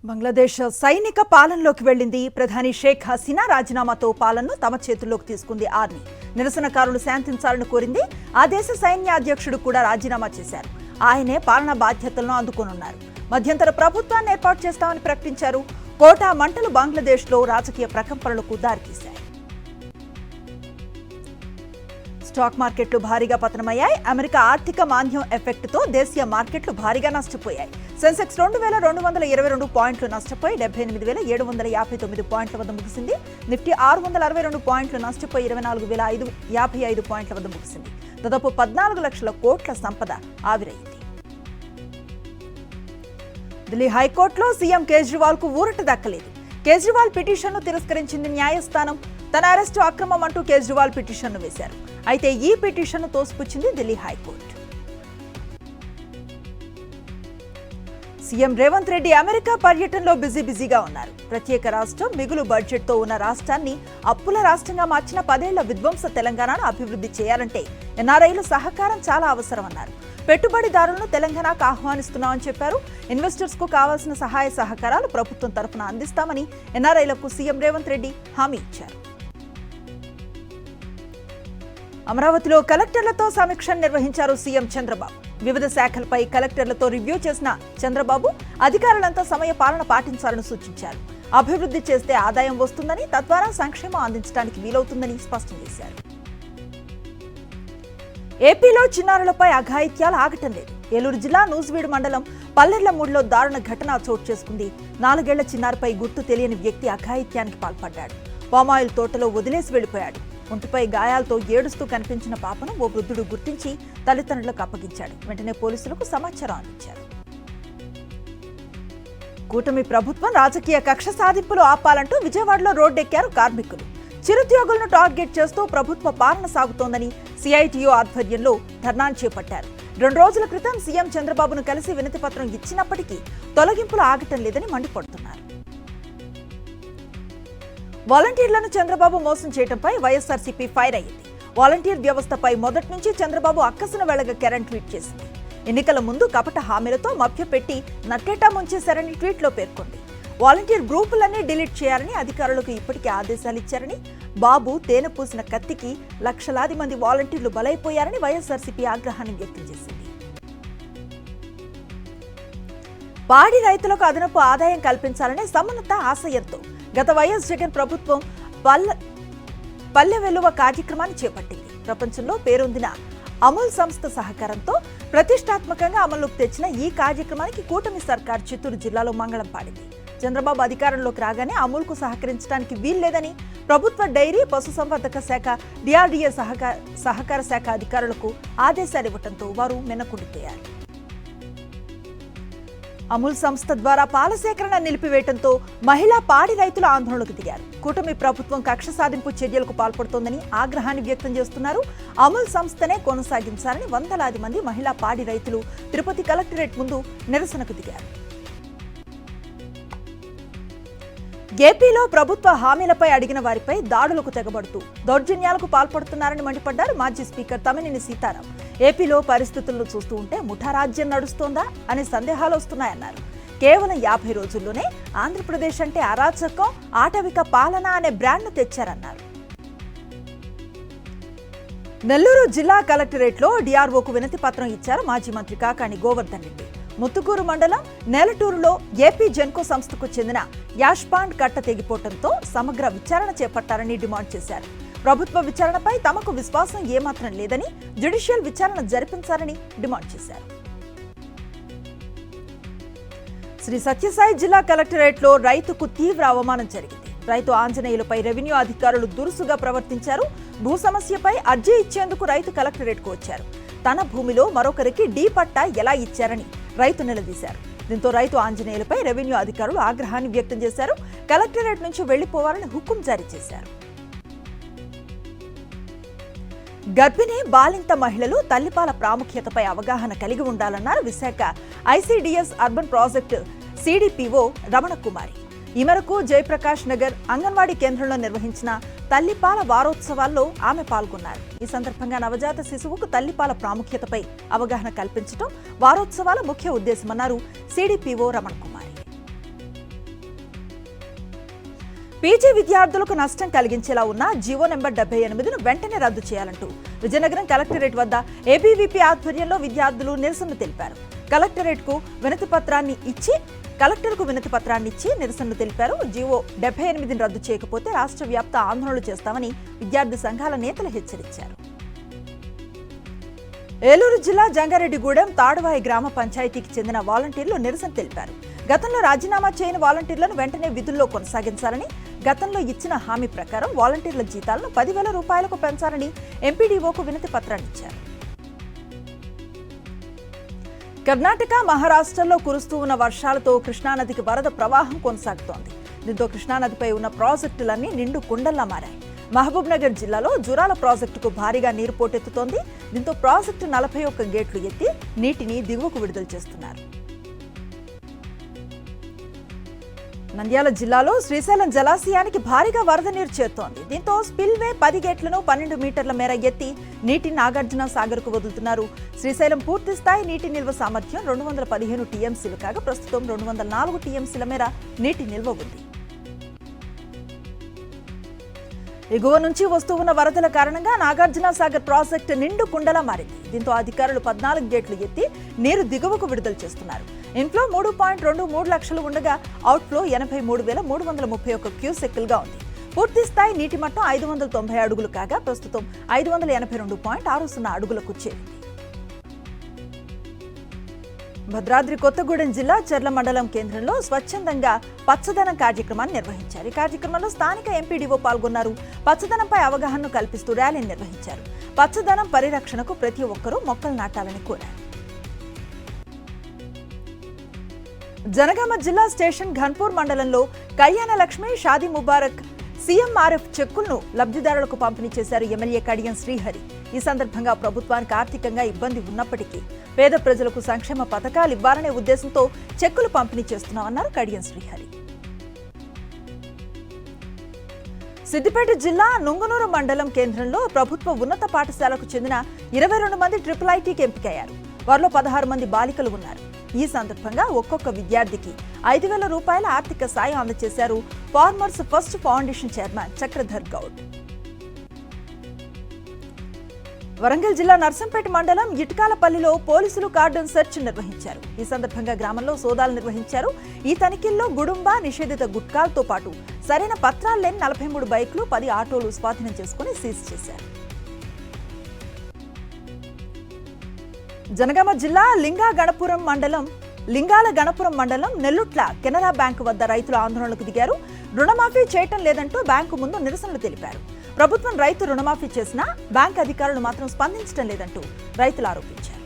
బంగ్లాదేశ్ సైనిక పాలనలోకి వెళ్లింది. ప్రధాని షేక్ హసీనా రాజీనామాతో పాలనను తమ చేతుల్లోకి తీసుకుంది ఆర్మీ. నిరసనకారులు శాంతించాలని కోరింది. ఆ దేశ సైన్యాధ్యక్షుడు కూడా రాజీనామా చేశారు. ఆయనే పాలనా బాధ్యతలను అందుకోనున్నారు. మధ్యంతర ప్రభుత్వాన్ని ఏర్పాటు చేస్తామని ప్రకటించారు. కోటా మంటలు బంగ్లాదేశ్లో రాజకీయ ప్రకంపనలకు దారితీశాయి. స్టాక్ మార్కెట్లు భారీగా పతనమయ్యాయి. అమెరికా ఆర్థిక మాంద్యం ఎఫెక్ట్తో దేశీయ మార్కెట్లు భారీగా నష్టపోయాయి. సెన్సెక్స్ 2222 పాయింట్లు నష్టపోయి 78,759 పాయింట్ల వద్ద ముగిసింది. నిఫ్టీ 662 పాయింట్లు నష్టపోయి 24,555 పాయింట్ల వద్ద ముగిసింది. దాదాపు 14 లక్షల కోట్ల సంపద ఆవిరైంది. ఢిల్లీ హైకోర్టులో సీఎం కేజ్రీవాల్ కు ఊరట దక్కలేదు. కేజ్రీవాల్ పిటిషన్ను తిరస్కరించింది న్యాయస్థానం. తన అరెస్టు అక్రమం అంటూ కేజ్రీవాల్ పిటిషన్ను వేశారు. అయితే ఈ పిటిషన్ను తోసిపుచ్చింది Delhi high court. CM Revanth Reddy America పర్యటనలో బిజీగా ఉన్నారు. ప్రత్యేక రాష్ట్రం మిగులు బడ్జెట్తో ఉన్న రాష్ట్రాన్ని అప్పుల రాష్ట్రంగా మార్చిన 10 ఏళ్ల విధ్వంస తెలంగాణను అభివృద్ధి చేయాలంటే ఎన్ఆర్ఐలు సహకారం చాలా అవసరమన్నారు. పెట్టుబడిదారులను తెలంగాణకు ఆహ్వానిస్తున్నామని చెప్పారు. ఇన్వెస్టర్స్ కు కావాల్సిన సహాయ సహకారాలు ప్రభుత్వం తరఫున అందిస్తామని ఎన్ఆర్ఐలకు సీఎం రేవంత్ రెడ్డి హామీ ఇచ్చారు. అమరావతిలో కలెక్టర్లతో సమీక్ష నిర్వహించారు సీఎం చంద్రబాబు. వివిధ శాఖలపై కలెక్టర్లతో రివ్యూ చేసిన చంద్రబాబు అధికారులంతా సమయ పాలన పాటించాలని సూచించారు. అభివృద్ధి చేస్తే ఆదాయం వస్తుందని, తద్వారా సంక్షేమం అందించడానికి వీలవుతుందని స్పష్టం చేశారు. ఏపీలో చిన్నారులపై అఘాయిత్యాలు ఆగటం లేదు. ఏలూరు జిల్లా నూజివీడు మండలం పల్లెర్లమూడిలో దారుణ ఘటన చోటు చేసుకుంది. 4 ఏళ్ల చిన్నారిపై గుర్తు తెలియని వ్యక్తి అఘాయిత్యానికి పాల్పడ్డాడు. పామాయిల్ తోటలో వదిలేసి వెళ్లిపోయాడు. ఒంటిపై గాయాలతో ఏడుస్తూ కనిపించిన పాపను ఓ వృద్ధుడు గుర్తించి తల్లిదండ్రులకు అప్పగించాడు. వెంటనే పోలీసులకు సమాచారం అందించారు. కూటమి ప్రభుత్వం రాజకీయ కక్ష సాధింపులు ఆపాలంటూ విజయవాడలో రోడ్డెక్కారు కార్మికులు. చిరుద్యోగులను టార్గెట్ చేస్తూ ప్రభుత్వ పాలన సాగుతోందని సిఐటియు ఆధ్వర్యంలో ధర్నాను చేపట్టారు. 2 రోజుల క్రితం సీఎం చంద్రబాబును కలిసి వినతిపత్రం ఇచ్చినప్పటికీ తొలగింపులు ఆగటం లేదని మండిపడుతున్నారు. వాలంటీర్లను చంద్రబాబు మోసం చేయడంపై వైఎస్ఆర్సీపీ ఫైర్ అయ్యింది. వాలంటీర్ వ్యవస్థపై మొదటి నుంచి చంద్రబాబు అక్కసును వెళ్లగక్కారని ట్వీట్ చేసింది. ఎన్నికల ముందు కపట హామీలతో మభ్యపెట్టి నట్టేటా ముంచేశారని ట్వీట్లో పేర్కొంది. వాలంటీర్ గ్రూపులన్నీ డిలీట్ చేయాలని అధికారులకు ఇప్పటికే ఆదేశాలు ఇచ్చారని, బాబు తేనె పూసిన కత్తికి లక్షలాది మంది వాలంటీర్లు బలైపోయారని వైఎస్ఆర్సీపీ ఆగ్రహాన్ని వ్యక్తం చేసింది. పాడి రైతులకు అదనపు ఆదాయం కల్పించాలనే సమున్నత ఆశయంతో గత వైఎస్ జగన్ ప్రభుత్వం పల్లె వెలువ కార్యక్రమాన్ని చేపట్టింది. ప్రపంచంలో పేరొందిన అమూల్ సంస్థ సహకారంతో ప్రతిష్టాత్మకంగా అమలులోకి తెచ్చిన ఈ కార్యక్రమానికి కూటమి సర్కార్ చిత్తూరు జిల్లాలో మంగళం పాడింది. చంద్రబాబు అధికారంలోకి రాగానే అమూల్కు సహకరించడానికి వీల్లేదని ప్రభుత్వ డైరీ, పశుసంవర్ధక శాఖ, డిఆర్డీఏ సహకార శాఖ అధికారులకు ఆదేశాలు ఇవ్వడంతో వారు మిన్నకుండిపోయారు. అమూల్ సంస్థ ద్వారా పాల సేకరణ నిలిపివేయడంతో మహిళా పాడి రైతులు ఆందోళనకు దిగారు. కూటమి ప్రభుత్వం కక్ష సాధింపు చర్యలకు పాల్పడుతోందని ఆగ్రహాన్ని వ్యక్తం చేస్తున్నారు. అమూల్ సంస్థనే కొనసాగించాలని వందలాది మంది మహిళా పాడి రైతులు తిరుపతి కలెక్టరేట్ ముందు నిరసనకు దిగారు. ఏపీలో ప్రభుత్వ హామీలపై అడిగిన వారిపై దాడులకు తెగబడుతూ దౌర్జన్యాలకు పాల్పడుతున్నారని మండిపడ్డారు మాజీ స్పీకర్ తమ్మినేని సీతారాం. ఏపీలో పరిస్థితులను చూస్తూ ఉంటే ముఠా రాజ్యం నడుస్తోందా అనే సందేహాలు వస్తున్నాయన్నారు. కేవలం 50 రోజుల్లోనే ఆంధ్రప్రదేశ్ అంటే అరాచకం, ఆటవిక పాలన అనే బ్రాండ్ను తెచ్చారన్నారు. నెల్లూరు జిల్లా కలెక్టరేట్లో డిఆర్ఓకు వినతి పత్రం ఇచ్చారు మాజీ మంత్రి కాకాణి గోవర్ధన్ రెడ్డి. ముత్తుకూరు మండలం నేలటూరులో ఏపీ జెన్కో సంస్థకు చెందిన యాష్పాండ్ కట్ట తెగిపోవడంతో సమగ్ర విచారణ చేపట్టాలని డిమాండ్ చేశారు. ప్రభుత్వ విచారణపై తమకు విశ్వాసం ఏమాత్రం లేదని, జ్యుడిషియల్ విచారణ జరిపించాలని డిమాండ్ చేశారు. శ్రీ సత్యసాయి జిల్లా కలెక్టరేట్లో రైతుకు తీవ్ర అవమానం జరిగింది. రైతు ఆంజనేయులపై రెవెన్యూ అధికారులు దురుసుగా ప్రవర్తించారు. భూ సమస్యపై అర్జీ ఇచ్చేందుకు రైతు కలెక్టరేట్కు వచ్చారు. తన భూమిలో మరొకరికి డీ పట్టా ఎలా ఇచ్చారని రైతు నిలదీశారు. దీంతో రైతు ఆంజనేయులపై రెవెన్యూ అధికారులు ఆగ్రహాన్ని వ్యక్తం చేశారు. కలెక్టరేట్ నుంచి వెళ్లిపోవాలని హుకుం జారీ చేశారు. గర్భిణీ బాలింత మహిళలు తల్లిపాల ప్రాముఖ్యతపై అవగాహన కలిగి ఉండాలన్నారు Visakha ICDS urban project CDPO Ramana Kumari. ఈ మేరకు జయప్రకాష్ నగర్ అంగన్వాడీ కేంద్రంలో నిర్వహించిన తల్లిపాల వారోత్సవాల్లో ఆమె పాల్గొన్నారు. ఈ సందర్భంగా నవజాత శిశువుకు తల్లిపాల ప్రాముఖ్యతపై అవగాహన కల్పించడం వారోత్సవాల ముఖ్య ఉద్దేశమన్నారు సిడిపిఓ రమణ కుమారి. పీజీ విద్యార్థులకు నష్టం కలిగించేలా ఉన్న జీవో నెంబర్ 78ను వెంటనే రద్దు చేయాలంటూ విజయనగరం కలెక్టరేట్ వద్ద ఏబీవీపీ ఆధ్వర్యంలో విద్యార్థులు నిరసన తెలిపారు. కలెక్టర్కు వినతి పత్రాన్ని ఇచ్చి నిరసనలు తెలిపారు. జీవో 78ని రద్దు చేయకపోతే రాష్ట్ర వ్యాప్త ఆందోళనలు చేస్తామని విద్యార్థి సంఘాల నేతలు హెచ్చరించారు. ఏలూరు జిల్లా జంగారెడ్డిగూడెం తాడువాయి గ్రామ పంచాయతీకి చెందిన వాలంటీర్లు నిరసన తెలిపారు. గతంలో రాజీనామా చేయని వాలంటీర్లను వెంటనే విధుల్లో కొనసాగించాలని, గతంలో ఇచ్చిన హామీ ప్రకారం వాలంటీర్ల జీతాలను 10,000 రూపాయలకు పెంచాలని ఎంపీడీఓకు వినతి పత్రాన్ని ఇచ్చారు. కర్ణాటక, మహారాష్ట్రలో కురుస్తూ ఉన్న వర్షాలతో కృష్ణానదికి వరద ప్రవాహం కొనసాగుతోంది. దీంతో కృష్ణానదిపై ఉన్న ప్రాజెక్టులన్నీ నిండు కుండల్లా మారాయి. మహబూబ్ నగర్ జిల్లాలో జురాల ప్రాజెక్టుకు భారీగా నీరు పోటెత్తుతోంది. దీంతో ప్రాజెక్టు 41 గేట్లు ఎత్తి నీటిని దిగువకు విడుదల చేస్తున్నారు. నంద్యాల జిల్లాలో శ్రీశైలం జలాశయానికి భారీగా వరద నీరు చేరుతోంది. దీంతో స్పిల్వే 10 గేట్లను 12 మీటర్ల మేర ఎత్తి నీటిని నాగార్జున సాగర్కు వదులుతున్నారు. శ్రీశైలం పూర్తి స్థాయి నీటి నిల్వ సామర్థ్యం 215 టీఎంసీలు కాగా ప్రస్తుతం 204 టీఎంసీల మేర నీటి నిల్వ ఉంది. ఎగువ నుంచి వస్తూ ఉన్న వరదల కారణంగా నాగార్జున సాగర్ ప్రాజెక్టు నిండు కుండలా మారింది. దీంతో అధికారులు 14 గేట్లు ఎత్తి నీరు దిగువకు విడుదల చేస్తున్నారు. ఇన్ఫ్లో 3.23 లక్షలు ఉండగా అవుట్ఫ్లో 83,331 క్యూసెక్కులుగా ఉంది. పూర్తి స్థాయి నీటి మట్టం 590 అడుగులు కాగా ప్రస్తుతం 582.60 అడుగులకు చేరింది. భద్రాద్రి కొత్తగూడెం జిల్లా చెర్ల మండలం కేంద్రంలో స్వచ్ఛందంగా పచ్చదనం కార్యక్రమాన్ని నిర్వహించారు. ఈ కార్యక్రమంలో స్థానిక ఎంపీడీఓ పాల్గొన్నారు. పచ్చదనంపై అవగాహనను కల్పిస్తూ ర్యాలీని నిర్వహించారు. పచ్చదనం పరిరక్షణకు ప్రతి ఒక్కరూ మొక్కలు నాటాలని కోరారు. జనగామ జిల్లా స్టేషన్ ఘన్పూర్ మండలంలో కళ్యాణ లక్ష్మి, షాదీ ముబారక్, సీఎంఆర్ఎఫ్ చెక్కులను లబ్ధిదారులకు పంపిణీ చేశారు ఎమ్మెల్యే కడియం శ్రీహరి. ఈ సందర్భంగా ప్రభుత్వానికి ఆర్థికంగా ఇబ్బంది ఉన్నప్పటికీ పేద ప్రజలకు సంక్షేమ పథకాలు ఇవ్వాలనే ఉద్దేశంతో చెక్కులు పంపిణీ చేస్తున్నామన్నారు కడియం శ్రీహరి. సిద్దిపేట జిల్లా నుంగనూరు మండలం కేంద్రంలో ప్రభుత్వ ఉన్నత పాఠశాలకు చెందిన 22 మంది IIITకి ఎంపికయ్యారు. వారిలో 16 మంది బాలికలు ఉన్నారు. ఈ సందర్భంగా ఒక్కొక్క విద్యార్థికి 5,000 రూపాయల ఆర్థిక సాయం అందజేశారు farmers first foundation chairman Chakradhar Goud. Warangal జిల్లా నర్సంపేట మండలం ఇటుకాలపల్లిలో పోలీసులు కార్డన్ సెర్చ్ నిర్వహించారు. ఈ సందర్భంగా గ్రామంలో సోదాలు నిర్వహించారు. ఈ తనిఖీల్లో గుడుంబ, నిషేధిత గుట్కాలతో పాటు సరైన పత్రాలు లేని 43 బైక్లు, 10 ఆటోలు స్వాధీనం చేసుకుని సీజ్ చేశారు. జనగామ జిల్లా లింగాల గణపురం మండలం నెల్లుట్ల కెనరా బ్యాంకు వద్ద రైతులు ఆందోళనకు దిగారు. రుణమాఫీ చేయటం లేదంటూ బ్యాంకు ముందు నిరసనలు తెలిపారు. ప్రభుత్వం రైతు రుణమాఫీ చేసినా బ్యాంక్ అధికారులు మాత్రం స్పందించడం లేదంటూ రైతులు ఆరోపించారు.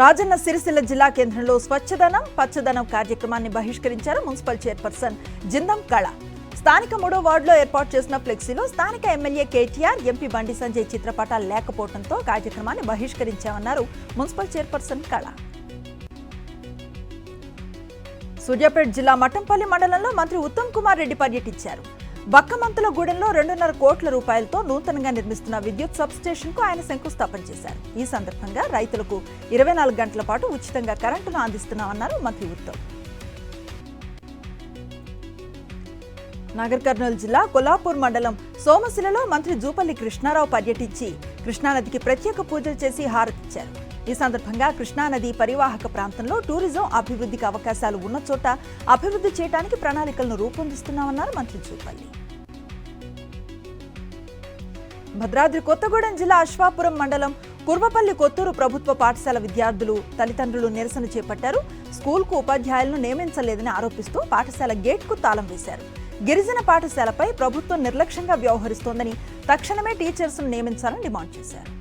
రాజన్న సిరిసిల్ల జిల్లా కేంద్రంలో స్వచ్ఛదనం పచ్చదనం కార్యక్రమాన్ని బహిష్కరించారు మున్సిపల్ చైర్పర్సన్ జిందం కళ. స్థానిక 3వ వార్డులో ఏర్పాటు చేసిన ఫ్లెక్సీలో స్థానిక ఎమ్మెల్యే కేటీఆర్, ఎంపీ బండి సంజయ్ చిత్రపటాలు లేకపోవడంతో కార్యక్రమాన్ని బహిష్కరించామన్నారు మున్సిపల్ చైర్పర్సన్ కళ. సూర్యాపేట జిల్లా మఠంపల్లి మండలంలో మంత్రి ఉత్తమ్ కుమార్ రెడ్డి పర్యటించారు. బక్కమంతుల గూడెంలో 2.5 కోట్ల రూపాయలతో నూతనంగా నిర్మిస్తున్న విద్యుత్ సబ్ స్టేషన్ కు ఆయన శంకుస్థాపన చేశారు. ఈ సందర్భంగా రైతులకు 24 గంటల పాటు ఉచితంగా కరెంటును అందిస్తున్నామన్నారు మంత్రి ఉత్తమ్. నాగర్ కర్నూలు జిల్లా కొల్లాపూర్ మండలం సోమశిలలో మంత్రి జూపల్లి కృష్ణారావు పర్యటించి కృష్ణానదికి ప్రత్యేక పూజలు చేసి హారతిచ్చారు. ఈ సందర్భంగా కృష్ణానది పరివాహక ప్రాంతంలో టూరిజం అభివృద్ధికి అవకాశాలు ఉన్న చోట అభివృద్ధి చేయడానికి ప్రణాళికలను రూపొందిస్తున్నామన్నారు మంత్రి జూపల్లి. భద్రాద్రి కొత్తగూడెం జిల్లా అశ్వాపురం మండలం కుర్వపల్లి కొత్తూరు ప్రభుత్వ పాఠశాల విద్యార్థులు, తల్లిదండ్రులు నిరసన చేపట్టారు. స్కూల్కు ఉపాధ్యాయులను నియమించలేదని ఆరోపిస్తూ పాఠశాల గేట్కు తాళం వేశారు. గిరిజన పాఠశాలపై ప్రభుత్వం నిర్లక్ష్యంగా వ్యవహరిస్తోందని తక్షణమే టీచర్స్ను నియమించాలని డిమాండ్ చేశారు.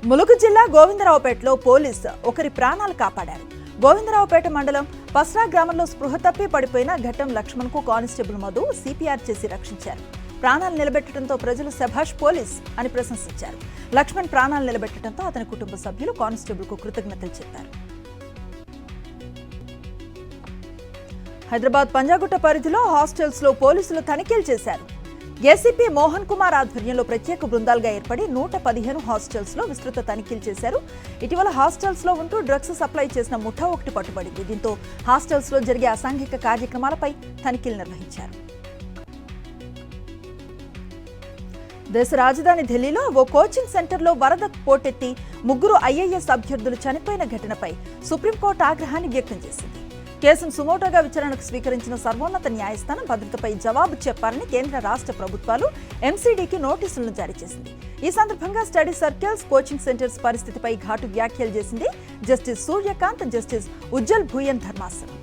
ములుగు జిల్లా గోవిందరావుపేటలో పోలీసు ఒకరి ప్రాణాలు కాపాడారు. గోవిందరావుపేట మండలం పస్రా గ్రామంలో స్పృహ తప్పి పడిపోయిన ఘట్టం లక్ష్మణ్కు కానిస్టేబుల్ మధు సిపిఆర్ చేసి రక్షించారు. ప్రాణాలు నిలబెట్టడంతో ప్రజలు శభాష్ పోలీస్ అని ప్రశంసించారు. లక్ష్మణ్ ప్రాణాలు నిలబెట్టడంతో అతని కుటుంబ సభ్యులు కానిస్టేబుల్కు కృతజ్ఞతలు చెప్పారు. హైదరాబాద్ పంజాగుట్ట పరిధిలో హాస్టల్స్ లో పోలీసులు తనిఖీలు చేశారు. ఏసీపీ మోహన్ కుమార్ ఆధ్వర్యంలో ప్రత్యేక బృందాలుగా ఏర్పడి 115 హాస్టల్స్ లో విస్తృత తనిఖీలు చేశారు. ఇటీవల హాస్టల్స్ లో ఉంటూ డ్రగ్స్ సప్లై చేసిన ముఠా ఒకటి పట్టుబడింది. దీంతో హాస్టల్స్ లో జరిగే అసాంఘిక కార్యక్రమాలపై తనిఖీలు నిర్వహించారు. దేశ రాజధాని ఢిల్లీలో ఓ కోచింగ్ సెంటర్లో వరద పోటెత్తి 3 ఐఏఎస్ అభ్యర్థులు చనిపోయిన ఘటనపై సుప్రీంకోర్టు ఆగ్రహాన్ని వ్యక్తం చేసింది. కేసును సుమోటోగా విచారణకు స్వీకరించిన సర్వోన్నత న్యాయస్థానం భద్రతపై జవాబు చెప్పాలని కేంద్ర రాష్ట్ర ప్రభుత్వాలు ఎంసీడీకి నోటీసులను జారీ చేసింది. ఈ సందర్భంగా స్టడీ సర్కిల్స్, కోచింగ్ సెంటర్స్ పరిస్థితిపై ఘాటు వ్యాఖ్యలు చేసింది జస్టిస్ సూర్యకాంత్, జస్టిస్ ఉజ్జల్ భూయన్ ధర్మాసనం.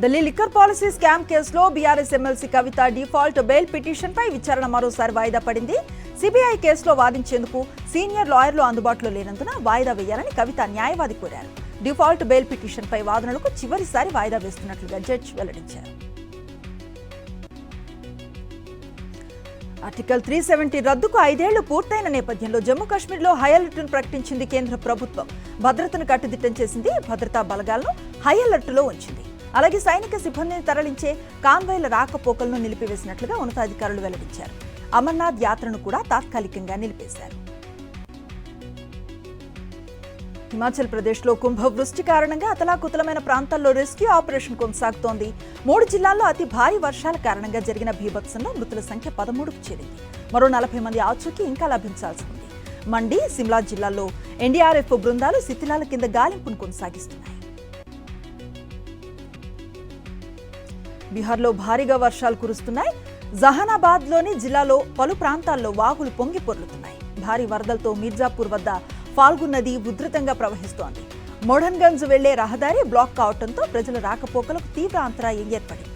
ఢిల్లీ లిక్కర్ పాలసీ స్కామ్ కేసులో బీఆర్ఎస్ ఎమ్మెల్సీ కవిత డిఫాల్ట్ బెయిల్ పిటిషన్పై విచారణ మరోసారి వాయిదా పడింది. సిబిఐ కేసులో వాదించేందుకు సీనియర్ లాయర్లు అందుబాటులో లేనందున వాయిదా వేయాలని కవిత న్యాయవాది కోరారు. డిఫాల్ట్ బెయిల్ పిటిషన్పై వాదనలకు చివరిసారి వాయిదా వేస్తున్నట్లుగా జడ్జి వెల్లడించారు. ఆర్టికల్ 370 రద్దుకు 5 ఏళ్లు పూర్తయిన నేపథ్యంలో జమ్మూ కాశ్మీర్లో హై అలర్ట్ను ప్రకటించింది కేంద్ర ప్రభుత్వం. భద్రతను కట్టుదిట్టం చేసింది. భద్రతా బలగాలను హై అలర్టులో ఉంచింది. అలాగే సైనిక సిబ్బందిని తరలించే కాన్వాయ్ల రాకపోకలను నిలిపివేసినట్లుగా ఉన్నతాధికారులు వెల్లడించారు. అమర్నాథ్ యాత్రను కూడా తాత్కాలికంగా నిలిపేశారు. హిమాచల్ ప్రదేశ్లో కుంభవృష్టి కారణంగా అతలాకుతలమైన ప్రాంతాల్లో రెస్క్యూ ఆపరేషన్ కొనసాగుతోంది. 3 జిల్లాల్లో అతి భారీ వర్షాల కారణంగా జరిగిన బీభత్సంలో మృతుల సంఖ్య 13కు చేరింది. మరో 40 మంది ఆచూకీ ఇంకా లభించాల్సి ఉంది. మండి, సిమ్లా జిల్లాల్లో ఎన్డీఆర్ఎఫ్ బృందాలు శిథిలాల కింద గాలింపును కొనసాగిస్తున్నాయి. బీహార్లో భారీగా వర్షాలు కురుస్తున్నాయి. జహానాబాద్లోని జిల్లాలో పలు ప్రాంతాల్లో వాగులు పొంగి పొర్లుతున్నాయి. భారీ వరదలతో మీర్జాపూర్ వద్ద ఫాల్గు నది ఉధృతంగా ప్రవహిస్తోంది. మోడన్గంజ్ వెళ్లే రహదారి బ్లాక్ కావడంతో ప్రజల రాకపోకలకు తీవ్ర అంతరాయం ఏర్పడింది.